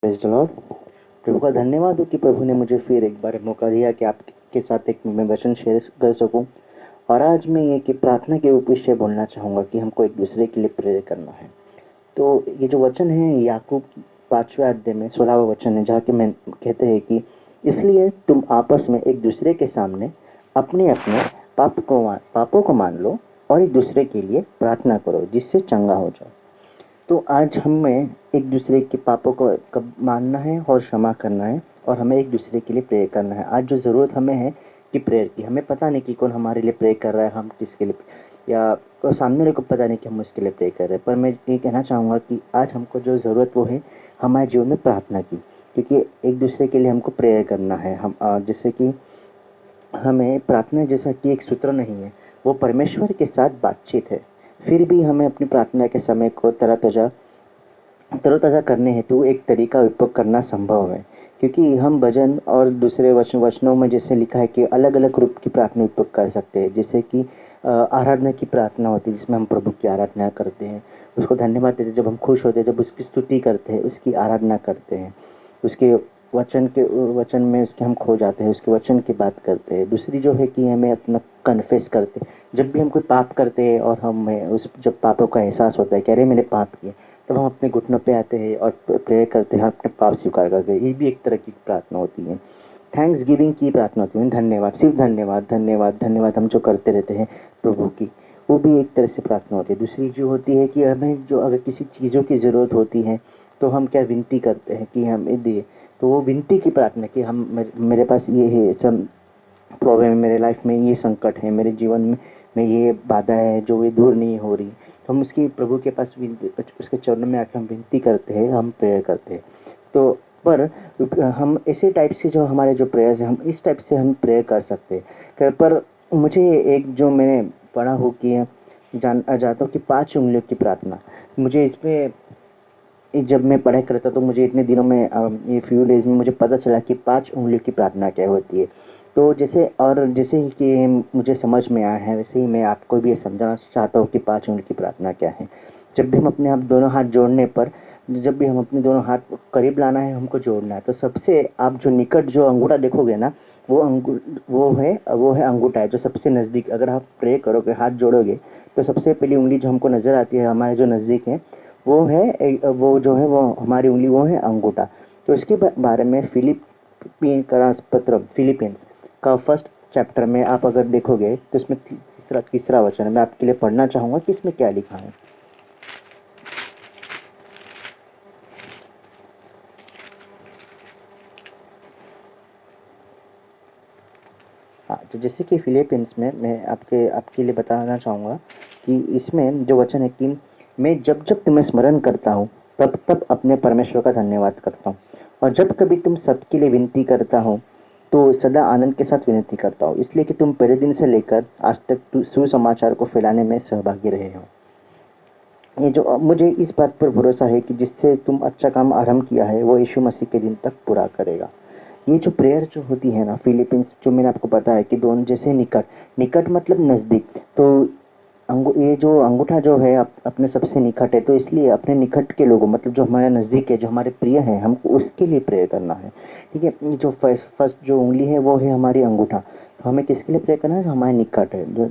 Praise the Lord. प्रभु का धन्यवाद हो कि प्रभु ने मुझे फिर एक बार मौका दिया कि आपके साथ एक मैं वचन शेयर कर सकूं। और आज मैं ये कि प्रार्थना के विषय बोलना चाहूँगा कि हमको एक दूसरे के लिए प्रेयर करना है। तो ये जो वचन है याकूब 5वें अध्याय में 16वां वचन है, जहाँ के मैं कहते हैं कि इसलिए तुम आपस में एक दूसरे के सामने अपने अपने पापों को मान लो और एक दूसरे के लिए प्रार्थना करो जिससे चंगा हो जाओ। तो आज हमें एक दूसरे के पापों को कब मानना है और क्षमा करना है, और हमें एक दूसरे के लिए प्रेयर करना है। आज जो ज़रूरत हमें है कि प्रेयर की, हमें पता नहीं कि कौन हमारे लिए प्रेयर कर रहा है, हम किसके लिए, या तो सामने वाले को पता नहीं कि हम उसके लिए प्रेयर कर रहे हैं। पर मैं ये कहना चाहूँगा कि आज हमको जो ज़रूरत वो है हमारे जीवन में प्रार्थना की, क्योंकि एक दूसरे के लिए हमको प्रेयर करना है। हम जैसे कि हमें प्रार्थना जैसा कि एक सूत्र नहीं है, वो परमेश्वर के साथ बातचीत है। फिर भी हमें अपनी प्रार्थना के समय को तरोताज़ा करने हेतु एक तरीका उपयोग करना संभव है, क्योंकि हम भजन और दूसरे वचनों में जैसे लिखा है कि अलग अलग रूप की प्रार्थना उपयोग कर सकते हैं। जैसे कि आराधना की प्रार्थना होती है जिसमें हम प्रभु की आराधना करते हैं, उसको धन्यवाद देते हैं। जब हम खुश होते हैं, जब उसकी स्तुति करते हैं, उसकी आराधना करते हैं, उसके वचन में उसके हम खो जाते हैं, उसके वचन की बात करते हैं। दूसरी जो है कि हमें अपना कन्फेस करते हैं। जब भी हम कोई पाप करते हैं और हमें उस जब पापों का एहसास होता है कि अरे मैंने पाप किया, तब हम अपने घुटनों पे आते हैं और प्रेयर करते हैं, अपने पाप स्वीकार करते हैं। ये भी एक तरह की प्रार्थना होती है। थैंक्स गिविंग की प्रार्थना होती है, धन्यवाद, सिर्फ धन्यवाद धन्यवाद धन्यवाद हम जो करते रहते हैं प्रभु की, वो भी एक तरह से प्रार्थना होती है। दूसरी जो होती है कि हमें जो अगर किसी चीज़ों की ज़रूरत होती है तो हम क्या विनती करते हैं कि हमें दिए, तो वो विनती की प्रार्थना कि हम मेरे पास ये है, सब प्रॉब्लम है मेरे लाइफ में, ये संकट है मेरे जीवन में ये बाधा है जो ये दूर नहीं हो रही, तो हम उसकी प्रभु के पास विनती, उसके चरणों में आकर हम विनती करते हैं, हम प्रेयर करते हैं। तो पर हम इसी टाइप से जो हमारे जो प्रेयर्स हैं, हम इस टाइप से हम प्रेयर कर सकते हैं। पर मुझे एक जो मैंने पढ़ा हो कि जाता हूँ कि 5 उंगलियों की प्रार्थना, मुझे इस पे जब मैं पढ़ाई करता तो मुझे इतने दिनों में ये फ्यू डेज़ में मुझे पता चला कि 5 उंगलियों की प्रार्थना क्या होती है। तो जैसे ही कि मुझे समझ में आया है, वैसे ही मैं आपको भी ये समझाना चाहता हूँ कि 5 उंगली की प्रार्थना क्या है। जब भी हम अपने आप दोनों हाथ जोड़ने पर, जब भी हम अपने दोनों हाथ करीब लाना है, हमको जोड़ना है, तो सबसे आप जो निकट जो अंगूठा देखोगे ना, वो है अंगूठा है जो सबसे नज़दीक। अगर आप प्रे करोगे, हाथ जोड़ोगे, तो सबसे पहली उंगली जो हमको नज़र आती है हमारे जो नज़दीक है, वो जो है वो हमारी उंगली, वो है अंगूठा। तो इसके बारे में फिलीपींस का फर्स्ट चैप्टर में आप अगर देखोगे तो इसमें तीसरा तीसरा वचन है। मैं आपके लिए पढ़ना चाहूँगा कि इसमें क्या लिखा है। हाँ, तो जैसे कि फिलीपींस में मैं आपके लिए बताना चाहूँगा कि इसमें जो वचन है कि मैं जब जब तुम्हें स्मरण करता हूँ तब तब अपने परमेश्वर का धन्यवाद करता हूँ, और जब कभी तुम सबके लिए विनती करता हूँ तो सदा आनंद के साथ विनती करता हूँ, इसलिए कि तुम पहले दिन से लेकर आज तक सुसमाचार को फैलाने में सहभागी रहे हो। ये जो मुझे इस बात पर भरोसा है कि जिससे तुम अच्छा काम आरंभ किया है वो यीशु मसीह के दिन तक पूरा करेगा। ये जो प्रेयर जो होती है ना, फिलीपींस जो मैंने आपको बताया कि दोनों जैसे निकट, निकट मतलब नज़दीक, तो ये जो अंगूठा जो है अपने सबसे निकट है, तो इसलिए अपने निकट के लोगों, मतलब जो हमारे नज़दीक है, जो हमारे प्रिय हैं, हमको उसके लिए प्रेयर करना है। ठीक है, ये जो फर्स्ट जो उंगली है वो है हमारी अंगूठा, तो हमें किसके लिए प्रेयर करना है, जो हमारे निकट है। जो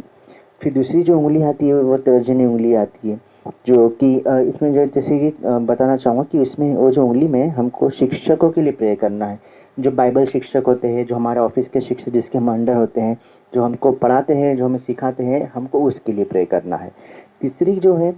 फिर दूसरी जो उंगली आती है वो तर्जनी उंगली आती है, जो कि इसमें जैसे कि बताना चाहूँगा कि इसमें वो जो उंगली में हमको शिक्षकों के लिए प्रेयर करना है। जो बाइबल शिक्षक होते हैं, जो हमारे ऑफिस के शिक्षक जिसके हम अंडर होते हैं, जो हमको पढ़ाते हैं, जो हमें सिखाते हैं, हमको उसके लिए प्रे करना है। तीसरी जो है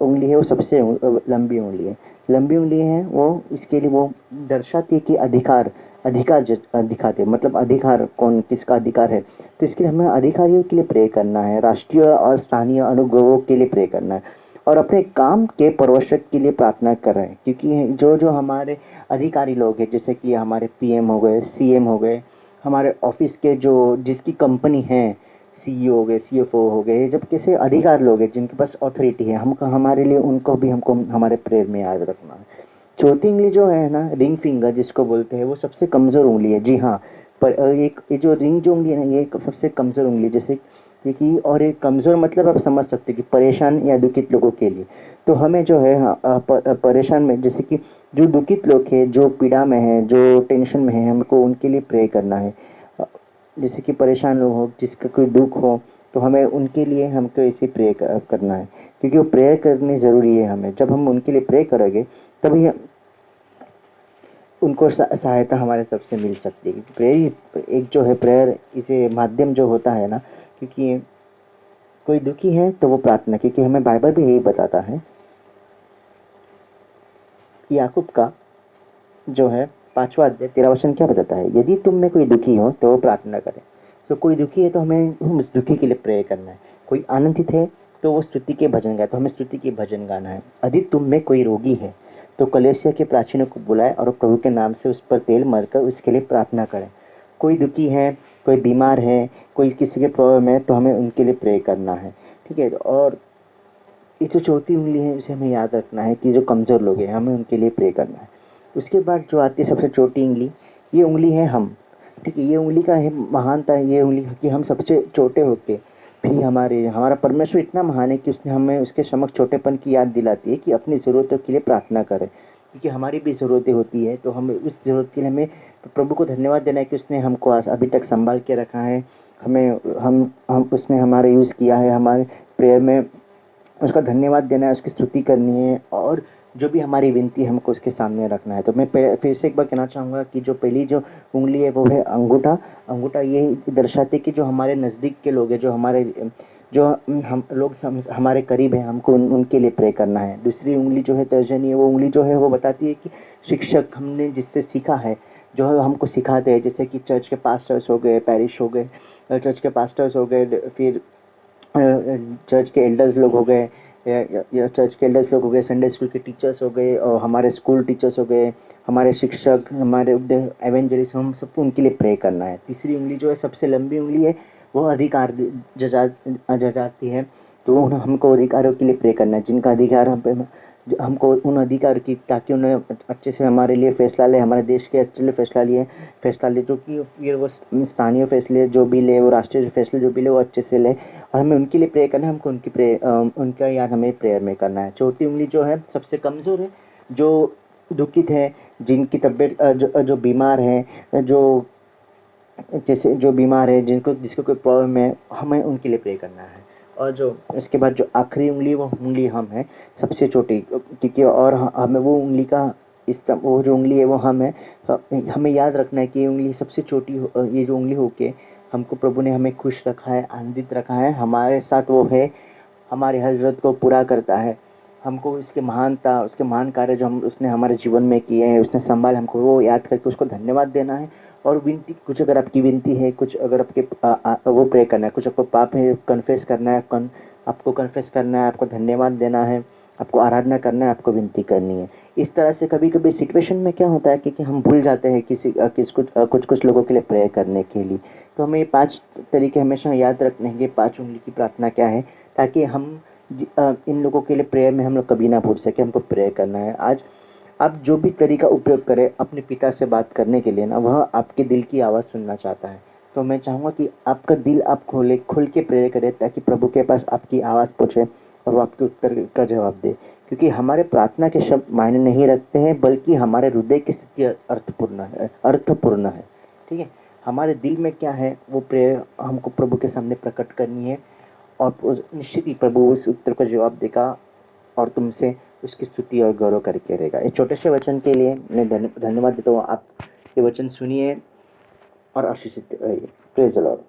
उंगली है वो सबसे लंबी उंगली है। लंबी उंगली है वो इसके लिए वो दर्शाती है कि अधिकार, दिखाते हैं, मतलब अधिकार कौन किसका अधिकार है, तो इसके लिए हमें अधिकारियों के लिए प्रे करना है, राष्ट्रीय और स्थानीय अनुग्रहों के लिए प्रे करना है, और अपने काम के प्रवशक के लिए प्रार्थना कर रहे हैं। क्योंकि जो जो हमारे अधिकारी लोग हैं, जैसे कि हमारे पीएम हो गए, सीएम हो गए, हमारे ऑफिस के जो जिसकी कंपनी है, सीईओ हो गए, सीएफओ हो गए, जब कैसे अधिकार लोग हैं जिनके पास अथॉरिटी है, हमको हमारे लिए उनको भी हमको हमारे प्रेयर में याद रखना है। चौथी उंगली जो है ना, रिंग फिंगर जिसको बोलते हैं, वो सबसे कमज़ोर उंगली है। जी हाँ, पर एक ये जो रिंग जो उंगली है ना, ये सबसे कमज़ोर उंगली है। जैसे क्योंकि और एक कमज़ोर मतलब आप समझ सकते हैं कि परेशान या दुखित लोगों के लिए। तो हमें जो है परेशान में, जैसे कि जो दुखित लोग हैं, जो पीड़ा में हैं, जो टेंशन में हैं, हमको उनके लिए प्रे करना है। अ, जैसे कि परेशान लोग हो, जिसका कोई दुख हो, तो हमें उनके लिए हमको ऐसे प्रे करना है, क्योंकि वो प्रेयर करनी ज़रूरी है हमें। जब हम उनके लिए प्रे करेंगे तभी उनको सहायता हमारे सबसे मिल सकती है। क्योंकि प्रेयर एक जो है, प्रेयर इसे माध्यम जो होता है ना, क्योंकि कोई दुखी है तो वो प्रार्थना, क्योंकि हमें बाइबल भी यही बताता है। याकूब का जो है 5वां अध्याय 13 वचन क्या बताता है, यदि तुम में कोई दुखी हो तो वो प्रार्थना करे। तो कोई दुखी है तो हमें उस दुखी के लिए प्रे करना है। कोई आनंदित है तो वो स्तुति के भजन गाए, तो हमें स्तुति के भजन गाना है। यदि तुम में कोई रोगी है तो कलीसिया के प्राचीनों को बुलाए और प्रभु के नाम से उस पर तेल मरकर उसके लिए प्रार्थना करें। कोई दुखी है, कोई बीमार है, कोई किसी के प्रॉब्लम है, तो हमें उनके लिए प्रे करना है। ठीक है। और ये जो चौथी उंगली है उसे हमें याद रखना है कि जो कमज़ोर लोग हैं हमें उनके लिए प्रे करना है। उसके बाद जो आती है सबसे छोटी उंगली, ये उंगली है हम। ठीक है। ये उंगली का है महानता है, ये उंगली कि हम सबसे छोटे होके भी हमारा परमेश्वर इतना महान है कि उसने हमें उसके समक्ष छोटेपन की याद दिलाती है कि अपनी ज़रूरतों के लिए प्रार्थना करें, क्योंकि हमारी भी ज़रूरतें होती है। तो हमें उस ज़रूरत के लिए हमें प्रभु को धन्यवाद देना है कि उसने हमको अभी तक संभाल के रखा है। हमें हम उसने हमारा यूज़ किया है, हमारे प्रेयर में उसका धन्यवाद देना है, उसकी स्तुति करनी है, और जो भी हमारी विनती है हमको उसके सामने रखना है। तो मैं फिर से एक बार कहना चाहूँगा कि जो पहली जो उंगली है वो है अंगूठा। अंगूठा ये दर्शाते कि जो हमारे नज़दीक के लोग हैं, जो हमारे जो हम लोग हमारे करीब हैं, हमको उनके लिए प्रे करना है। दूसरी उंगली जो है तर्जनी है, वो उंगली जो है वो बताती है कि शिक्षक हमने जिससे सीखा है, जो है हमको सिखाते हैं, जैसे कि चर्च के पास्टर्स हो गए, पैरिश हो गए, चर्च के पास्टर्स हो गए, फिर चर्च के एल्डर्स लोग हो गए, या चर्च के एल्डर्स लोग हो गए, संडे स्कूल के टीचर्स हो गए, और हमारे स्कूल टीचर्स हो गए, हमारे शिक्षक, हमारे एवेंजलिस्ट, हम सबको उनके लिए प्रे करना है। तीसरी उंगली जो है सबसे लंबी उंगली है, वो अधिकार जजाती है। तो हमको अधिकारों के लिए प्रे करना है, जिनका अधिकार हम पे, हमको उन अधिकार की, ताकि उन्हें अच्छे से हमारे लिए फैसला ले, हमारे देश के अच्छे लिए फैसला ले, जो कि फिर वो स्थानीय फैसले जो भी ले, वो राष्ट्रीय फैसले जो भी ले, वो अच्छे से ले, और हमें उनके लिए प्रे करना है। हमको उनका याद हमें प्रेयर में करना है। चौथी उंगली जो है सबसे कमज़ोर है, जो दुखित है, जिनकी तबीयत जो बीमार है, जो जैसे जो बीमार है, जिसको कोई प्रॉब्लम है, हमें उनके लिए प्रे करना है। और जो इसके बाद जो आखिरी उंगली, वो उंगली हम है, सबसे छोटी, क्योंकि और हमें वो उंगली का वो जो उंगली है वो हम है। हमें याद रखना है कि ये उंगली सबसे छोटी ये जो उंगली होके हमको प्रभु ने हमें खुश रखा है, आनंदित रखा है, हमारे साथ वो है, हमारी हर ज़रूरत को पूरा करता है। हमको इसके महानता, उसके महान कार्य जो हम उसने हमारे जीवन में किए हैं, उसने संभाल, हमको वो याद करके उसको धन्यवाद देना है। और विनती, कुछ अगर आपकी विनती है, कुछ अगर आपके वो प्रे करना है, कुछ आपको पाप है कन्फेस करना है, आपको कन्फेस करना है, आपको धन्यवाद देना है, आपको आराधना करना है, आपको विनती करनी है। इस तरह से कभी कभी सिचुएशन में क्या होता है कि हम भूल जाते हैं कुछ कुछ लोगों के लिए प्रेयर करने के लिए। तो हमें ये 5 तरीके हमेशा याद रखने हैं कि 5 उंगली की प्रार्थना क्या है, ताकि हम इन लोगों के लिए प्रेयर में हम लोग कभी ना भूल सके, हमको प्रेयर करना है। आज आप जो भी तरीका उपयोग करें अपने पिता से बात करने के लिए ना, वह आपके दिल की आवाज़ सुनना चाहता है। तो मैं चाहूँगा कि आपका दिल आप खुल के प्रेयर करें, ताकि प्रभु के पास आपकी आवाज़ पहुँचे और वो आपके उत्तर का जवाब दे। क्योंकि हमारे प्रार्थना के शब्द मायने नहीं रखते हैं, बल्कि हमारे हृदय की स्थिति अर्थपूर्ण है। ठीक है। हमारे दिल में क्या है, वो प्रेयर हमको प्रभु के सामने प्रकट करनी है, और निश्चित ही प्रभु उस उत्तर का जवाब देगा, और तुमसे उसकी स्तुति और गौरव करके रहेगा। इस छोटे से वचन के लिए मैं धन्यवाद देता हूँ। आप ये वचन सुनिए और आशीषित रहिए। Praise the Lord.